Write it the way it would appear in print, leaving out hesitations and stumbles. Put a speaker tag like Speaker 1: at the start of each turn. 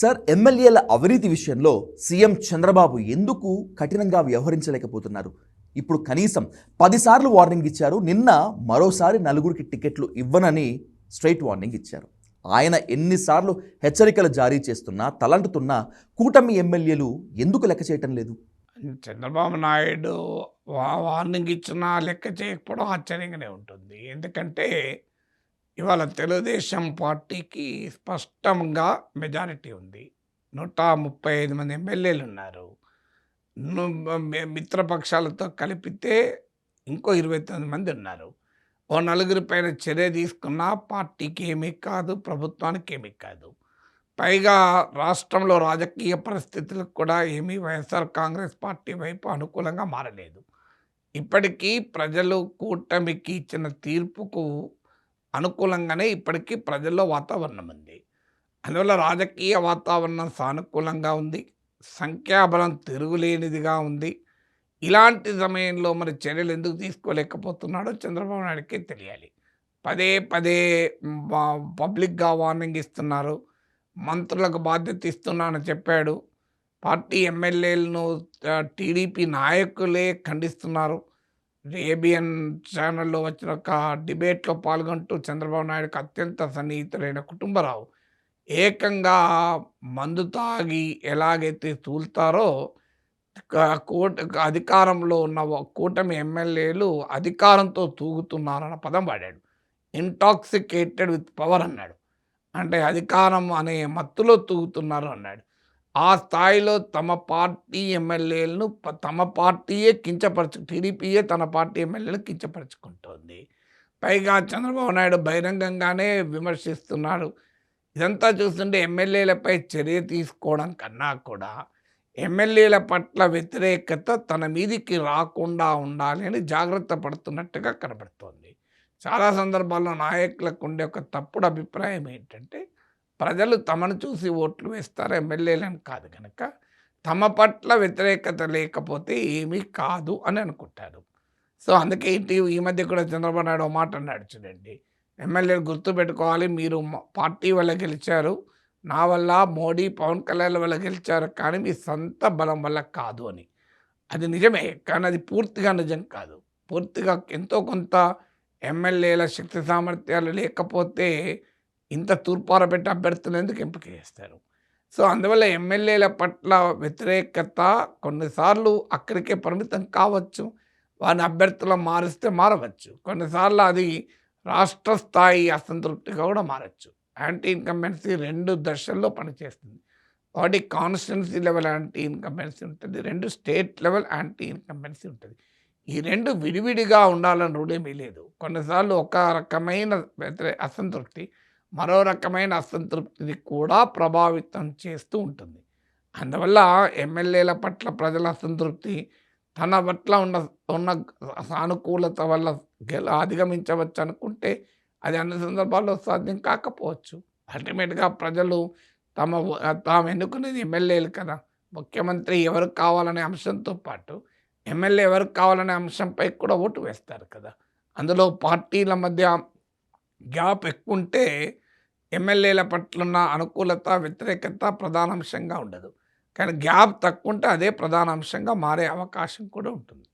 Speaker 1: Sir, ఎమ్మెల్యేల అవినీతి విషయంలో సీఎం చంద్రబాబు ఎందుకు కఠినంగా వ్యవహరించలేకపోతున్నారు? ఇప్పుడు కనీసం 10 సార్లు వార్నింగ్ ఇచ్చారు. నిన్న మరోసారి నలుగురికి టికెట్లు ఇవ్వనని స్ట్రైట్ వార్నింగ్ ఇచ్చారు. ఆయన ఎన్నిసార్లు హెచ్చరికలు జారీ చేస్తున్నా, తలంటుతున్నా కూటమి ఎమ్మెల్యేలు ఎందుకు లెక్క చేయటం లేదు?
Speaker 2: చంద్రబాబు నాయుడు వార్నింగ్ ఇచ్చినా లెక్క చేయకపోవడం ఆశ్చర్యంగానే ఉంటుంది. ఎందుకంటే ఇవాళ తెలుగుదేశం పార్టీకి స్పష్టంగా మెజారిటీ ఉంది. 135 మంది ఎమ్మెల్యేలు ఉన్నారు. మిత్రపక్షాలతో కలిపితే ఇంకో 29 మంది ఉన్నారు. ఓ నలుగురి పైన చర్య తీసుకున్నా పార్టీకి ఏమీ కాదు, ప్రభుత్వానికి ఏమీ కాదు. పైగా రాష్ట్రంలో రాజకీయ పరిస్థితులకు కూడా ఏమీ వైఎస్ఆర్ కాంగ్రెస్ పార్టీ వైపు అనుకూలంగా మారలేదు. ఇప్పటికీ ప్రజలు కూటమికి ఇచ్చిన తీర్పుకు అనుకూలంగానే ఇప్పటికీ ప్రజల్లో వాతావరణం ఉంది. అందువల్ల రాజకీయ వాతావరణం సానుకూలంగా ఉంది, సంఖ్యాబలం తిరుగులేనిదిగా ఉంది. ఇలాంటి సమయంలో మరి చర్యలు ఎందుకు తీసుకోలేకపోతున్నాడో చంద్రబాబు నాయుడికే తెలియాలి. పదే పదే పబ్లిక్గా వార్నింగ్ ఇస్తున్నారు. మంత్రులకు బాధ్యత ఇస్తున్నానని చెప్పాడు. పార్టీ ఎమ్మెల్యేలను టీడీపీ నాయకులే ఖండిస్తున్నారు. ఏబిఎన్ ఛానల్లో వచ్చిన ఒక డిబేట్లో పాల్గొంటూ చంద్రబాబు నాయుడుకి అత్యంత సన్నిహితులైన కుటుంబరావు ఏకంగా మందు తాగి ఎలాగైతే తూలుతారో అధికారంలో ఉన్న కూటమి ఎమ్మెల్యేలు అధికారంతో తూగుతున్నారన్న పదం వాడాడు. ఇంటాక్సికేటెడ్ విత్ పవర్ అన్నాడు. అంటే అధికారం అనే మత్తులో తూగుతున్నారు అన్నాడు. ఆ స్థాయిలో తమ పార్టీ ఎమ్మెల్యేలను తమ పార్టీయే టీడీపీయే తన పార్టీ ఎమ్మెల్యేలను కించపరుచుకుంటోంది. పైగా చంద్రబాబు నాయుడు బహిరంగంగానే విమర్శిస్తున్నాడు. ఇదంతా చూస్తుంటే ఎమ్మెల్యేలపై చర్య తీసుకోవడం కన్నా కూడా ఎమ్మెల్యేల పట్ల వ్యతిరేకత తన మీదికి రాకుండా ఉండాలి అని జాగ్రత్త పడుతున్నట్టుగా కనబడుతోంది. చాలా సందర్భాల్లో నాయకులకు ఉండే ఒక తప్పుడు అభిప్రాయం ఏంటంటే ప్రజలు తమను చూసి ఓట్లు వేస్తారు, ఎమ్మెల్యేలను కాదు కనుక తమ పట్ల వ్యతిరేకత లేకపోతే ఏమీ కాదు అని అనుకుంటారు. సో అందుకే ఈ మధ్య కూడా చంద్రబాబు నాయుడు మాట అన్నాడు చూడండి, ఎమ్మెల్యేలు గుర్తుపెట్టుకోవాలి, మీరు పార్టీ వల్ల గెలిచారు, నా వల్ల మోడీ పవన్ కళ్యాణ్ వల్ల గెలిచారు, కానీ మీ సొంత బలం వల్ల కాదు అని. అది నిజమే, కానీ అది పూర్తిగా నిజం కాదు. పూర్తిగా ఎంతో కొంత ఎమ్మెల్యేల శక్తి సామర్థ్యాలు లేకపోతే ఇంత తూర్పారబెట్టి అభ్యర్థులు ఎందుకు ఎంపిక చేస్తారు? సో అందువల్ల ఎమ్మెల్యేల పట్ల వ్యతిరేకత కొన్నిసార్లు అక్కడికే పరిమితం కావచ్చు, వారిని అభ్యర్థులు మారిస్తే మారవచ్చు. కొన్నిసార్లు అది రాష్ట్ర స్థాయి అసంతృప్తిగా కూడా మారచ్చు. యాంటీ ఇన్కంబెన్సీ 2 దశల్లో పనిచేస్తుంది. ఒకటి కాన్స్టిట్యున్సీ లెవెల్ యాంటీ ఇన్కంబెన్సీ ఉంటుంది, 2 స్టేట్ లెవెల్ యాంటీ ఇన్కంబెన్సీ ఉంటుంది. ఈ 2 విడివిడిగా ఉండాలని రూలేమీ లేదు. కొన్నిసార్లు ఒక రకమైన అసంతృప్తి మరో రకమైన అసంతృప్తిని కూడా ప్రభావితం చేస్తూ ఉంటుంది. అందువల్ల ఎమ్మెల్యేల పట్ల ప్రజల అసంతృప్తి తన పట్ల ఉన్న సానుకూలత వల్ల అధిగమించవచ్చు అనుకుంటే అది అన్ని సందర్భాల్లో సాధ్యం కాకపోవచ్చు. అల్టిమేట్గా ప్రజలు తాము ఎన్నుకునేది ఎమ్మెల్యేలు కదా. ముఖ్యమంత్రి ఎవరు కావాలనే అంశంతో పాటు ఎమ్మెల్యే ఎవరు కావాలనే అంశంపై కూడా ఓటు వేస్తారు కదా. అందులో పార్టీల మధ్య గ్యాప్ ఎక్కువ ఉంటే ఎమ్మెల్యేల పట్లున్న అనుకూలత వ్యతిరేకత ప్రధాన అంశంగా ఉండదు. కానీ గ్యాప్ తక్కువ ఉంటే అదే ప్రధాన అంశంగా మారే అవకాశం కూడా ఉంటుంది.